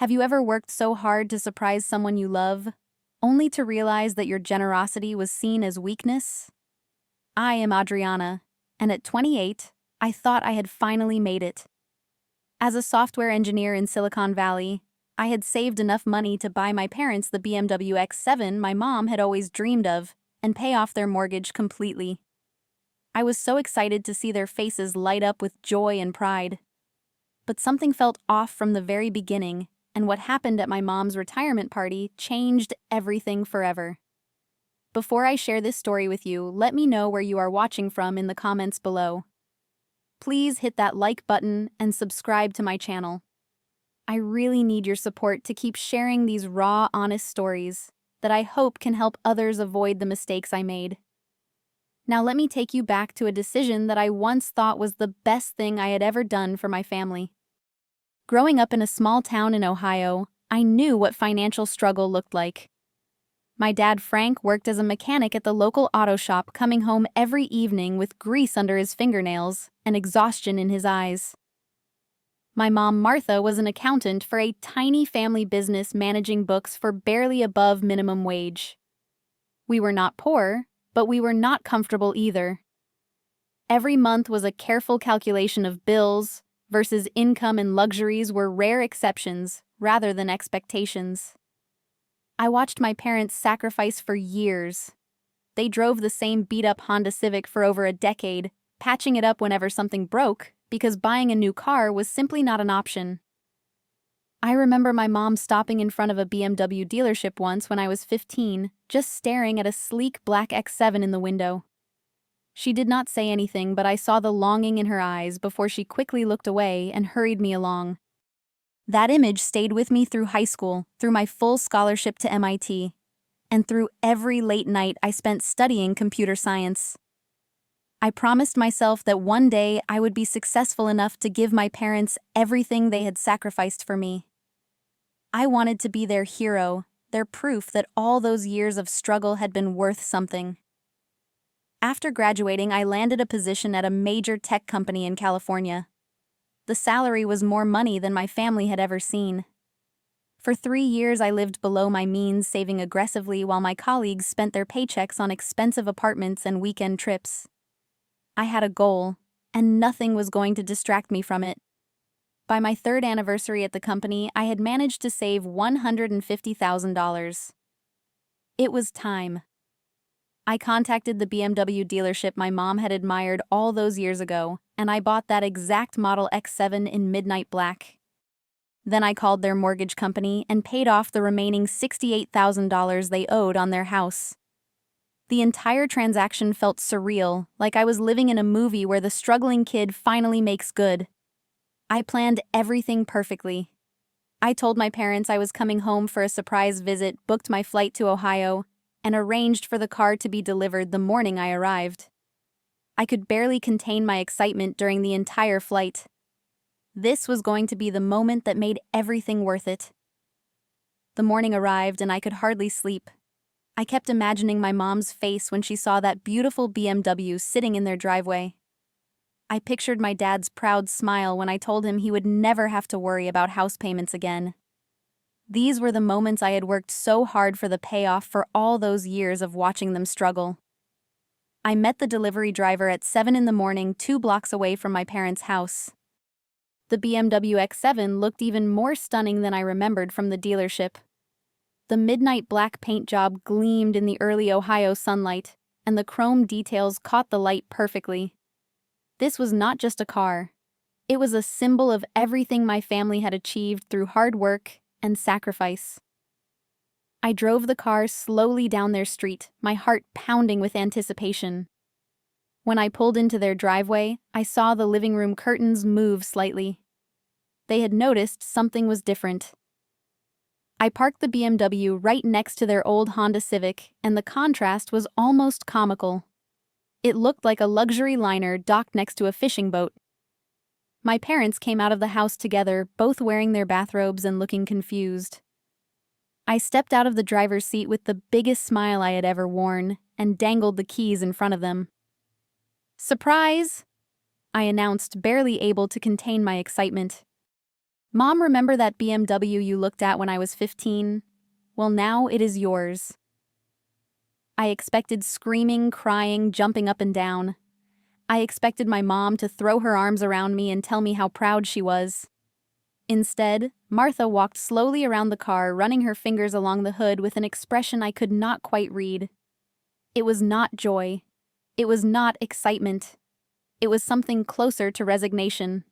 Have you ever worked so hard to surprise someone you love, only to realize that your generosity was seen as weakness? I am Adriana, and at 28, I thought I had finally made it. As a software engineer in Silicon Valley, I had saved enough money to buy my parents the BMW X7 my mom had always dreamed of and pay off their mortgage completely. I was so excited to see their faces light up with joy and pride. But something felt off from the very beginning, and what happened at my mom's retirement party changed everything forever. Before I share this story with you, let me know where you are watching from in the comments below. Please hit that like button and subscribe to my channel. I really need your support to keep sharing these raw, honest stories that I hope can help others avoid the mistakes I made. Now let me take you back to a decision that I once thought was the best thing I had ever done for my family. Growing up in a small town in Ohio, I knew what financial struggle looked like. My dad Frank worked as a mechanic at the local auto shop, coming home every evening with grease under his fingernails and exhaustion in his eyes. My mom Martha was an accountant for a tiny family business, managing books for barely above minimum wage. We were not poor, but we were not comfortable either. Every month was a careful calculation of bills versus income, and luxuries were rare exceptions rather than expectations. I watched my parents sacrifice for years. They drove the same beat-up Honda Civic for over a decade, patching it up whenever something broke, because buying a new car was simply not an option. I remember my mom stopping in front of a BMW dealership once when I was 15, just staring at a sleek black X7 in the window. She did not say anything, but I saw the longing in her eyes before she quickly looked away and hurried me along. That image stayed with me through high school, through my full scholarship to MIT, and through every late night I spent studying computer science. I promised myself that one day I would be successful enough to give my parents everything they had sacrificed for me. I wanted to be their hero, their proof that all those years of struggle had been worth something. After graduating, I landed a position at a major tech company in California. The salary was more money than my family had ever seen. For 3 years, I lived below my means, saving aggressively while my colleagues spent their paychecks on expensive apartments and weekend trips. I had a goal, and nothing was going to distract me from it. By my 3rd anniversary at the company, I had managed to save $150,000. It was time. I contacted the BMW dealership my mom had admired all those years ago, and I bought that exact Model X7 in midnight black. Then I called their mortgage company and paid off the remaining $68,000 they owed on their house. The entire transaction felt surreal, like I was living in a movie where the struggling kid finally makes good. I planned everything perfectly. I told my parents I was coming home for a surprise visit, booked my flight to Ohio, and arranged for the car to be delivered the morning I arrived. I could barely contain my excitement during the entire flight. This was going to be the moment that made everything worth it. The morning arrived and I could hardly sleep. I kept imagining my mom's face when she saw that beautiful BMW sitting in their driveway. I pictured my dad's proud smile when I told him he would never have to worry about house payments again. These were the moments I had worked so hard for the payoff for all those years of watching them struggle. I met the delivery driver at 7 in the morning, 2 blocks away from my parents' house. The BMW X7 looked even more stunning than I remembered from the dealership. The midnight black paint job gleamed in the early Ohio sunlight, and the chrome details caught the light perfectly. This was not just a car. It was a symbol of everything my family had achieved through hard work and sacrifice. I drove the car slowly down their street, my heart pounding with anticipation. When I pulled into their driveway, I saw the living room curtains move slightly. They had noticed something was different. I parked the BMW right next to their old Honda Civic, and the contrast was almost comical. It looked like a luxury liner docked next to a fishing boat. My parents came out of the house together, both wearing their bathrobes and looking confused. I stepped out of the driver's seat with the biggest smile I had ever worn and dangled the keys in front of them. "Surprise!" I announced, barely able to contain my excitement. "Mom, remember that BMW you looked at when I was 15? Well, now it is yours." I expected screaming, crying, jumping up and down. I expected my mom to throw her arms around me and tell me how proud she was. Instead, Martha walked slowly around the car, running her fingers along the hood with an expression I could not quite read. It was not joy. It was not excitement. It was something closer to resignation.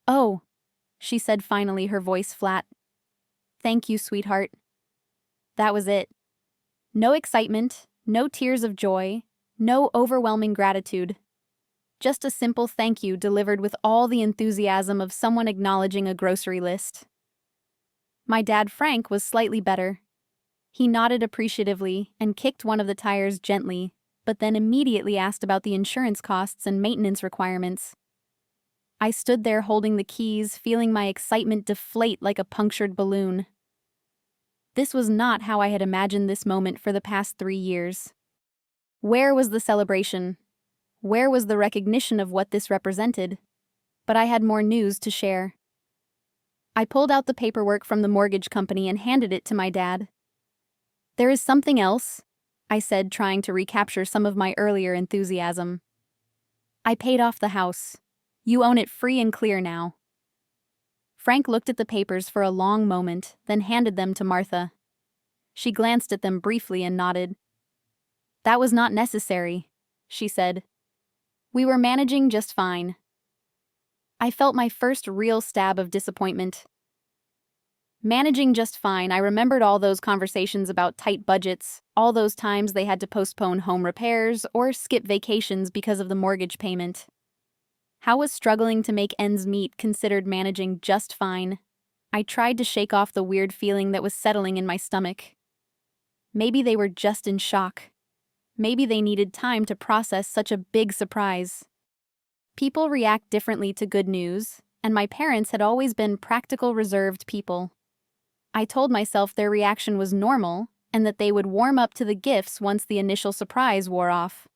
"Oh," she said finally, her voice flat. "Thank you, sweetheart." That was it. No excitement, no tears of joy, no overwhelming gratitude. Just a simple thank you delivered with all the enthusiasm of someone acknowledging a grocery list. My dad, Frank, was slightly better. He nodded appreciatively and kicked one of the tires gently, but then immediately asked about the insurance costs and maintenance requirements. I stood there holding the keys, feeling my excitement deflate like a punctured balloon. This was not how I had imagined this moment for the past 3 years. Where was the celebration? Where was the recognition of what this represented? But I had more news to share. I pulled out the paperwork from the mortgage company and handed it to my dad. "There is something else," I said, trying to recapture some of my earlier enthusiasm. "I paid off the house. You own it free and clear now." Frank looked at the papers for a long moment, then handed them to Martha. She glanced at them briefly and nodded. "That was not necessary," she said. "We were managing just fine." I felt my first real stab of disappointment. Managing just fine, I remembered all those conversations about tight budgets, all those times they had to postpone home repairs or skip vacations because of the mortgage payment. How was struggling to make ends meet considered managing just fine? I tried to shake off the weird feeling that was settling in my stomach. Maybe they were just in shock. Maybe they needed time to process such a big surprise. People react differently to good news, and my parents had always been practical, reserved people. I told myself their reaction was normal and that they would warm up to the gifts once the initial surprise wore off.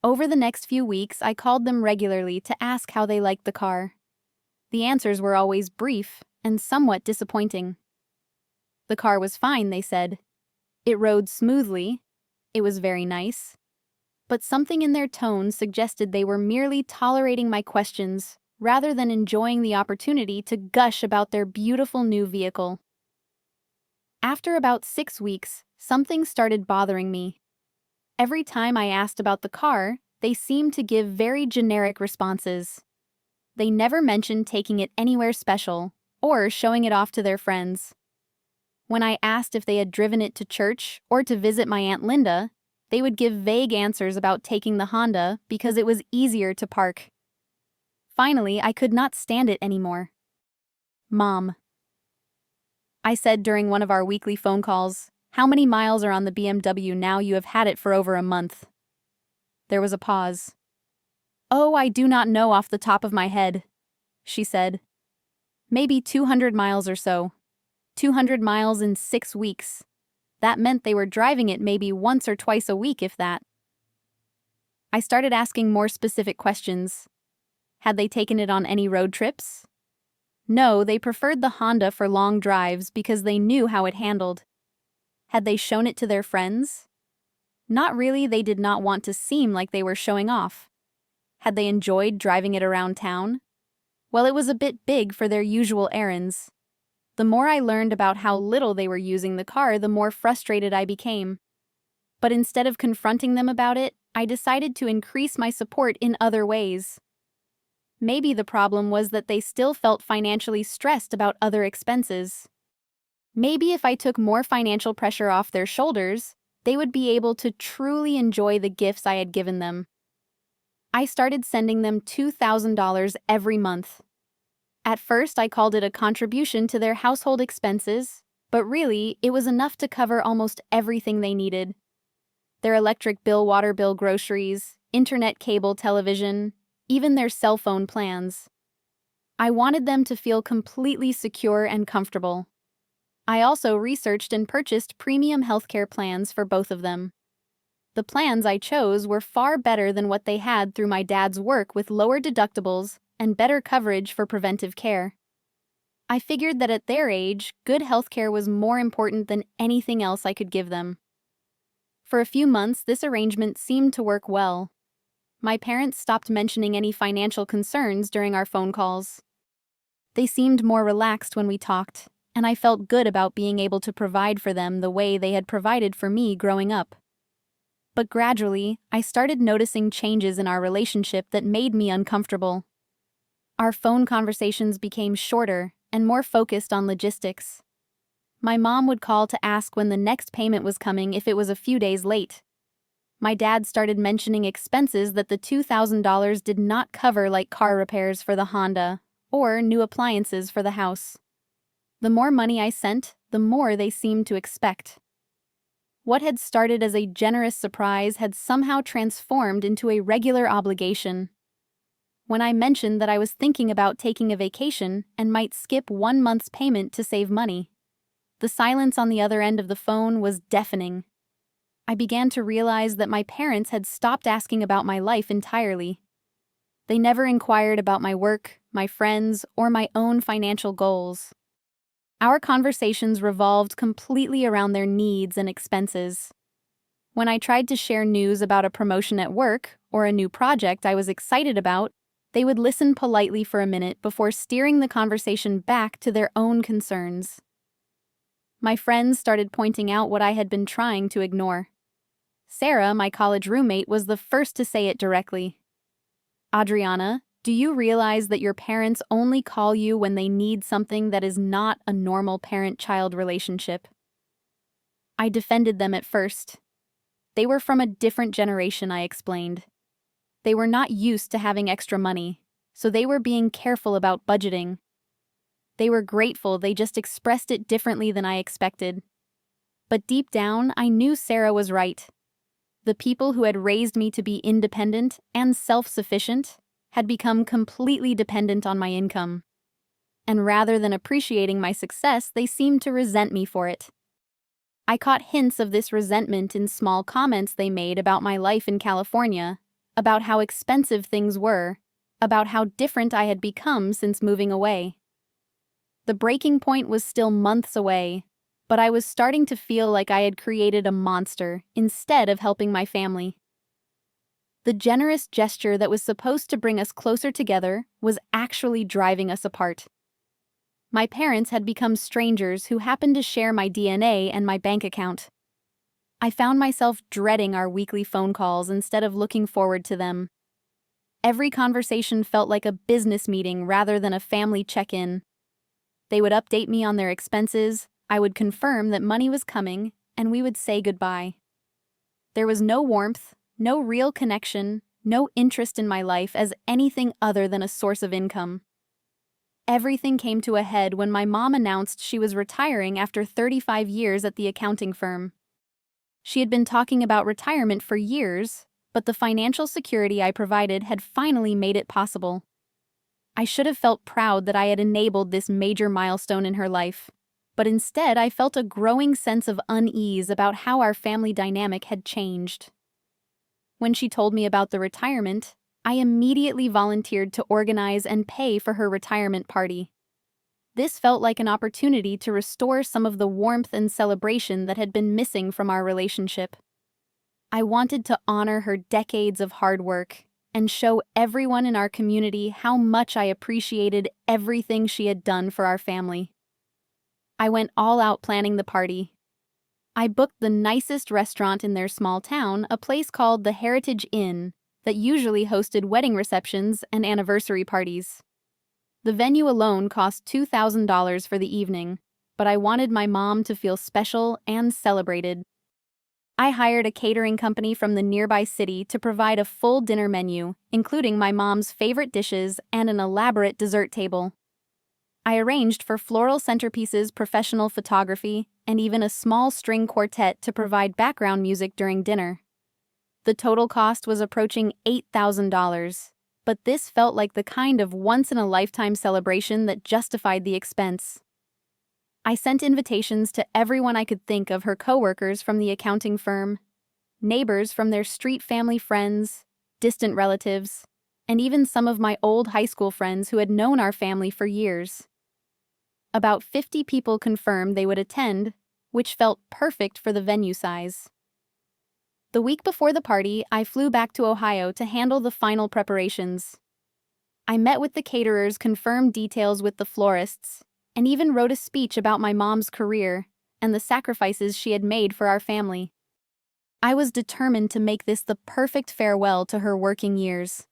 Over the next few weeks, I called them regularly to ask how they liked the car. The answers were always brief and somewhat disappointing. The car was fine, they said. It rode smoothly. It was very nice. But something in their tone suggested they were merely tolerating my questions rather than enjoying the opportunity to gush about their beautiful new vehicle. After about 6 weeks, something started bothering me. Every time I asked about the car, they seemed to give very generic responses. They never mentioned taking it anywhere special or showing it off to their friends. When I asked if they had driven it to church or to visit my Aunt Linda, they would give vague answers about taking the Honda because it was easier to park. Finally, I could not stand it anymore. "Mom," I said during one of our weekly phone calls, "how many miles are on the BMW now you have had it for over a month?" There was a pause. "Oh, I do not know off the top of my head," she said. "Maybe 200 miles or so. 200 miles in 6 weeks. That meant they were driving it maybe once or twice a week, if that." I started asking more specific questions. Had they taken it on any road trips? No, they preferred the Honda for long drives because they knew how it handled. Had they shown it to their friends? Not really, they did not want to seem like they were showing off. Had they enjoyed driving it around town? Well, it was a bit big for their usual errands. The more I learned about how little they were using the car, the more frustrated I became. But instead of confronting them about it, I decided to increase my support in other ways. Maybe the problem was that they still felt financially stressed about other expenses. Maybe if I took more financial pressure off their shoulders, they would be able to truly enjoy the gifts I had given them. I started sending them $2,000 every month. At first, I called it a contribution to their household expenses, but really, it was enough to cover almost everything they needed. Their electric bill, water bill, groceries, internet, cable, television, even their cell phone plans. I wanted them to feel completely secure and comfortable. I also researched and purchased premium healthcare plans for both of them. The plans I chose were far better than what they had through my dad's work, with lower deductibles and better coverage for preventive care. I figured that at their age, good healthcare was more important than anything else I could give them. For a few months, this arrangement seemed to work well. My parents stopped mentioning any financial concerns during our phone calls. They seemed more relaxed when we talked, and I felt good about being able to provide for them the way they had provided for me growing up. But gradually, I started noticing changes in our relationship that made me uncomfortable. Our phone conversations became shorter and more focused on logistics. My mom would call to ask when the next payment was coming if it was a few days late. My dad started mentioning expenses that the $2,000 did not cover, like car repairs for the Honda or new appliances for the house. The more money I sent, the more they seemed to expect. What had started as a generous surprise had somehow transformed into a regular obligation. When I mentioned that I was thinking about taking a vacation and might skip 1 month's payment to save money, the silence on the other end of the phone was deafening. I began to realize that my parents had stopped asking about my life entirely. They never inquired about my work, my friends, or my own financial goals. Our conversations revolved completely around their needs and expenses. When I tried to share news about a promotion at work or a new project I was excited about, they would listen politely for a minute before steering the conversation back to their own concerns. My friends started pointing out what I had been trying to ignore. Sarah, my college roommate, was the first to say it directly. "Adriana, do you realize that your parents only call you when they need something that is not a normal parent-child relationship?" I defended them at first. They were from a different generation, I explained. They were not used to having extra money, so they were being careful about budgeting. They were grateful, they just expressed it differently than I expected. But deep down, I knew Sarah was right. The people who had raised me to be independent and self-sufficient had become completely dependent on my income. And rather than appreciating my success, they seemed to resent me for it. I caught hints of this resentment in small comments they made about my life in California, about how expensive things were, about how different I had become since moving away. The breaking point was still months away, but I was starting to feel like I had created a monster instead of helping my family. The generous gesture that was supposed to bring us closer together was actually driving us apart. My parents had become strangers who happened to share my DNA and my bank account. I found myself dreading our weekly phone calls instead of looking forward to them. Every conversation felt like a business meeting rather than a family check-in. They would update me on their expenses, I would confirm that money was coming, and we would say goodbye. There was no warmth, no real connection, no interest in my life as anything other than a source of income. Everything came to a head when my mom announced she was retiring after 35 years at the accounting firm. She had been talking about retirement for years, but the financial security I provided had finally made it possible. I should have felt proud that I had enabled this major milestone in her life, but instead I felt a growing sense of unease about how our family dynamic had changed. When she told me about the retirement, I immediately volunteered to organize and pay for her retirement party. This felt like an opportunity to restore some of the warmth and celebration that had been missing from our relationship. I wanted to honor her decades of hard work and show everyone in our community how much I appreciated everything she had done for our family. I went all out planning the party. I booked the nicest restaurant in their small town, a place called the Heritage Inn, that usually hosted wedding receptions and anniversary parties. The venue alone cost $2,000 for the evening, but I wanted my mom to feel special and celebrated. I hired a catering company from the nearby city to provide a full dinner menu, including my mom's favorite dishes and an elaborate dessert table. I arranged for floral centerpieces, professional photography, and even a small string quartet to provide background music during dinner. The total cost was approaching $8,000, but this felt like the kind of once-in-a-lifetime celebration that justified the expense. I sent invitations to everyone I could think of, her coworkers from the accounting firm, neighbors from their street, family friends, distant relatives, and even some of my old high school friends who had known our family for years. About 50 people confirmed they would attend, which felt perfect for the venue size. The week before the party, I flew back to Ohio to handle the final preparations. I met with the caterers, confirmed details with the florists, and even wrote a speech about my mom's career and the sacrifices she had made for our family. I was determined to make this the perfect farewell to her working years.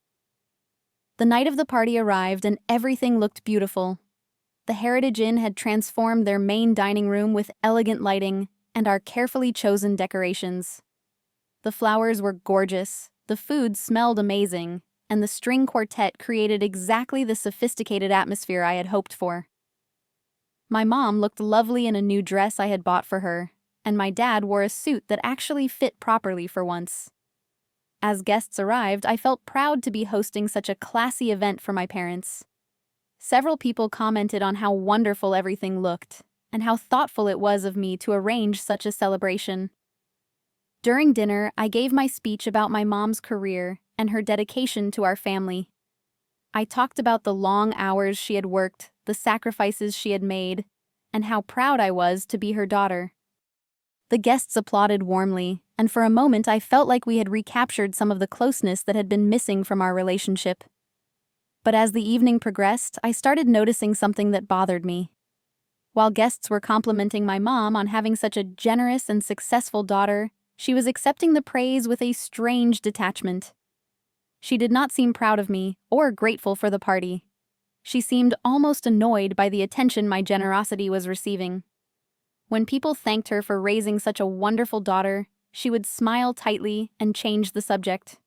The night of the party arrived and everything looked beautiful. The Heritage Inn had transformed their main dining room with elegant lighting and our carefully chosen decorations. The flowers were gorgeous, the food smelled amazing, and the string quartet created exactly the sophisticated atmosphere I had hoped for. My mom looked lovely in a new dress I had bought for her, and my dad wore a suit that actually fit properly for once. As guests arrived, I felt proud to be hosting such a classy event for my parents. Several people commented on how wonderful everything looked, and how thoughtful it was of me to arrange such a celebration. During dinner, I gave my speech about my mom's career and her dedication to our family. I talked about the long hours she had worked, the sacrifices she had made, and how proud I was to be her daughter. The guests applauded warmly, and for a moment I felt like we had recaptured some of the closeness that had been missing from our relationship. But as the evening progressed, I started noticing something that bothered me. While guests were complimenting my mom on having such a generous and successful daughter, she was accepting the praise with a strange detachment. She did not seem proud of me or grateful for the party. She seemed almost annoyed by the attention my generosity was receiving. When people thanked her for raising such a wonderful daughter, she would smile tightly and change the subject.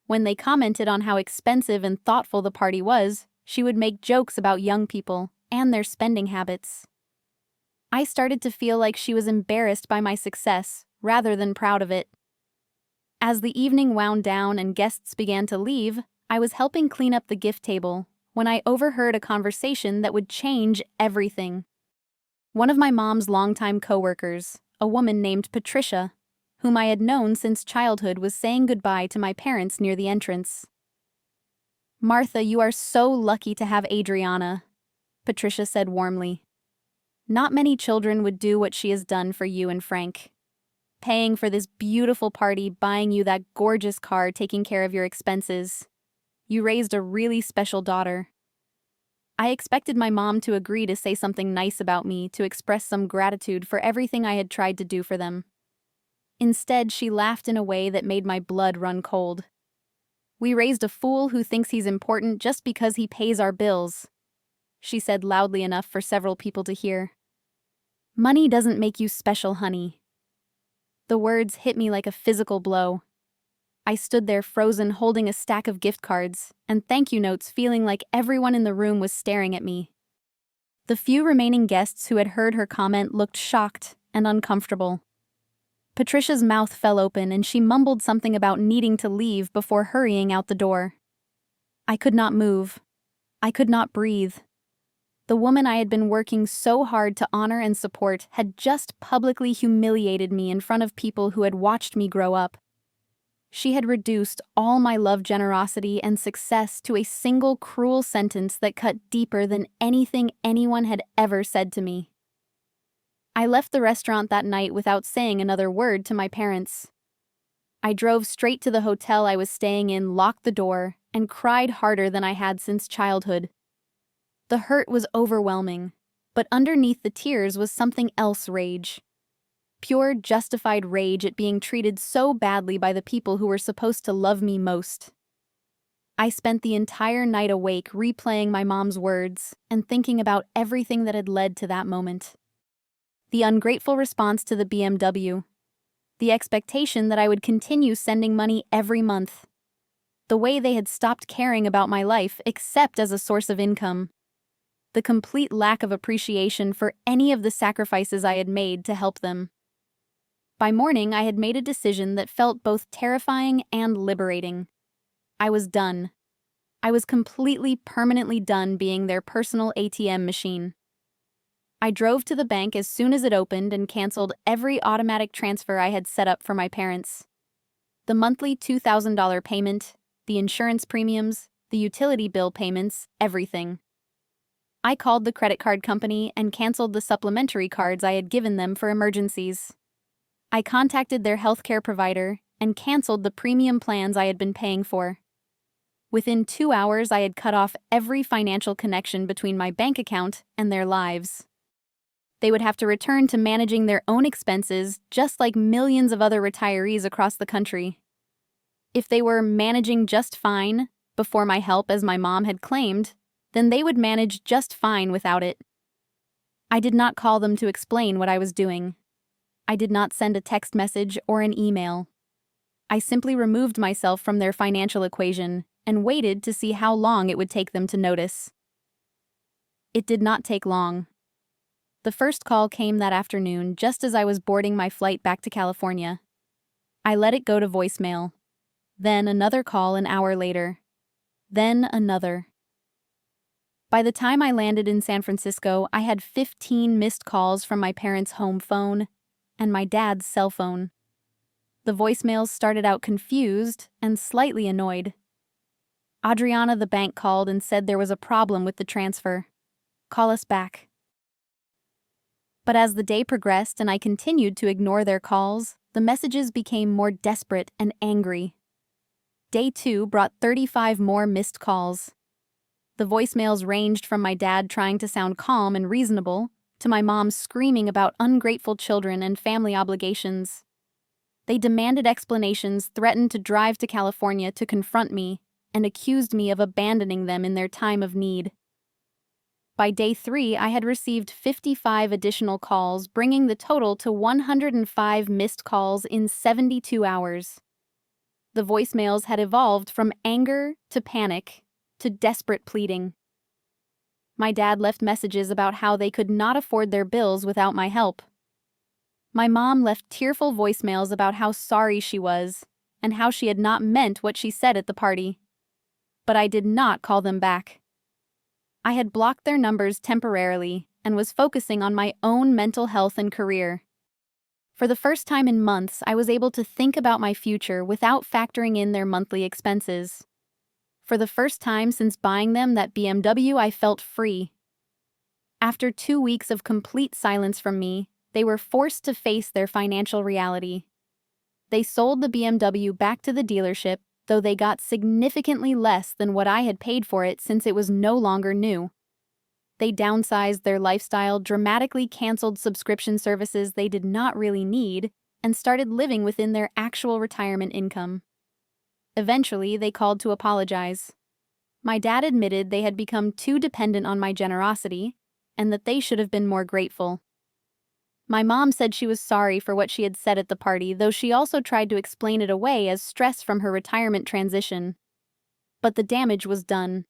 When they commented on how expensive and thoughtful the party was, she would make jokes about young people and their spending habits. I started to feel like she was embarrassed by my success rather than proud of it. As the evening wound down and guests began to leave, I was helping clean up the gift table when I overheard a conversation that would change everything. One of my mom's longtime coworkers, a woman named Patricia, whom I had known since childhood, was saying goodbye to my parents near the entrance. "Martha, you are so lucky to have Adriana," Patricia said warmly. "Not many children would do what she has done for you and Frank. Paying for this beautiful party, buying you that gorgeous car, taking care of your expenses. You raised a really special daughter." I expected my mom to agree to say something nice about me, to express some gratitude for everything I had tried to do for them. Instead, she laughed in a way that made my blood run cold. "We raised a fool who thinks he's important just because he pays our bills," she said loudly enough for several people to hear. "Money doesn't make you special, honey." The words hit me like a physical blow. I stood there frozen, holding a stack of gift cards and thank you notes, feeling like everyone in the room was staring at me. The few remaining guests who had heard her comment looked shocked and uncomfortable. Patricia's mouth fell open and she mumbled something about needing to leave before hurrying out the door. I could not move. I could not breathe. The woman I had been working so hard to honor and support had just publicly humiliated me in front of people who had watched me grow up. She had reduced all my love, generosity, and success to a single cruel sentence that cut deeper than anything anyone had ever said to me. I left the restaurant that night without saying another word to my parents. I drove straight to the hotel I was staying in, locked the door, and cried harder than I had since childhood. The hurt was overwhelming, but underneath the tears was something else: rage. Pure, justified rage at being treated so badly by the people who were supposed to love me most. I spent the entire night awake replaying my mom's words and thinking about everything that had led to that moment. The ungrateful response to the BMW. The expectation that I would continue sending money every month. The way they had stopped caring about my life except as a source of income. The complete lack of appreciation for any of the sacrifices I had made to help them. By morning, I had made a decision that felt both terrifying and liberating. I was done. I was completely, permanently done being their personal ATM machine. I drove to the bank as soon as it opened and canceled every automatic transfer I had set up for my parents. The monthly $2,000 payment, the insurance premiums, the utility bill payments, everything. I called the credit card company and canceled the supplementary cards I had given them for emergencies. I contacted their healthcare provider and canceled the premium plans I had been paying for. Within 2 hours, I had cut off every financial connection between my bank account and their lives. They would have to return to managing their own expenses, just like millions of other retirees across the country. If they were managing just fine before my help, as my mom had claimed, then they would manage just fine without it. I did not call them to explain what I was doing. I did not send a text message or an email. I simply removed myself from their financial equation and waited to see how long it would take them to notice. It did not take long. The first call came that afternoon, just as I was boarding my flight back to California. I let it go to voicemail. Then another call an hour later. Then another. By the time I landed in San Francisco, I had 15 missed calls from my parents' home phone and my dad's cell phone. The voicemails started out confused and slightly annoyed. Adriana, the bank, called and said there was a problem with the transfer. Call us back. But as the day progressed and I continued to ignore their calls, the messages became more desperate and angry. Day 2 brought 35 more missed calls. The voicemails ranged from my dad trying to sound calm and reasonable to my mom screaming about ungrateful children and family obligations. They demanded explanations, threatened to drive to California to confront me, and accused me of abandoning them in their time of need. By day 3, I had received 55 additional calls, bringing the total to 105 missed calls in 72 hours. The voicemails had evolved from anger to panic to desperate pleading. My dad left messages about how they could not afford their bills without my help. My mom left tearful voicemails about how sorry she was and how she had not meant what she said at the party. But I did not call them back. I had blocked their numbers temporarily and was focusing on my own mental health and career. For the first time in months, I was able to think about my future without factoring in their monthly expenses. For the first time since buying them that BMW, I felt free. After 2 weeks of complete silence from me, they were forced to face their financial reality. They sold the BMW back to the dealership, though they got significantly less than what I had paid for it since it was no longer new. They downsized their lifestyle, dramatically canceled subscription services they did not really need, and started living within their actual retirement income. Eventually, they called to apologize. My dad admitted they had become too dependent on my generosity, and that they should have been more grateful. My mom said she was sorry for what she had said at the party, though she also tried to explain it away as stress from her retirement transition. But the damage was done.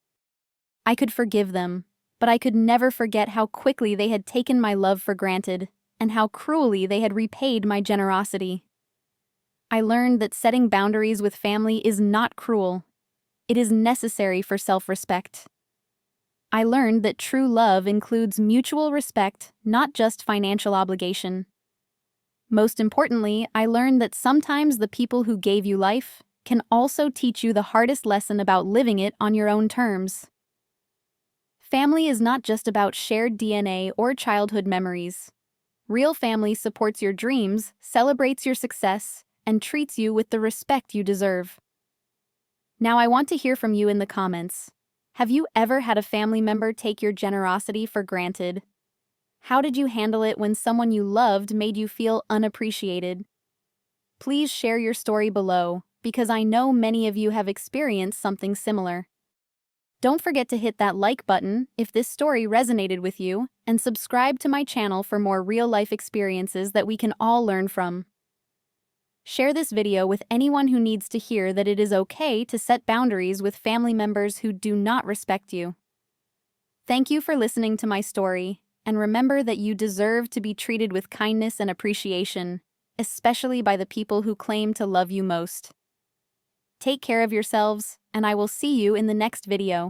I could forgive them, but I could never forget how quickly they had taken my love for granted, and how cruelly they had repaid my generosity. I learned that setting boundaries with family is not cruel. It is necessary for self-respect. I learned that true love includes mutual respect, not just financial obligation. Most importantly, I learned that sometimes the people who gave you life can also teach you the hardest lesson about living it on your own terms. Family is not just about shared DNA or childhood memories. Real family supports your dreams, celebrates your success, and treats you with the respect you deserve. Now I want to hear from you in the comments. Have you ever had a family member take your generosity for granted? How did you handle it when someone you loved made you feel unappreciated? Please share your story below, because I know many of you have experienced something similar. Don't forget to hit that like button if this story resonated with you, and subscribe to my channel for more real-life experiences that we can all learn from. Share this video with anyone who needs to hear that it is okay to set boundaries with family members who do not respect you. Thank you for listening to my story, and remember that you deserve to be treated with kindness and appreciation, especially by the people who claim to love you most. Take care of yourselves, and I will see you in the next video.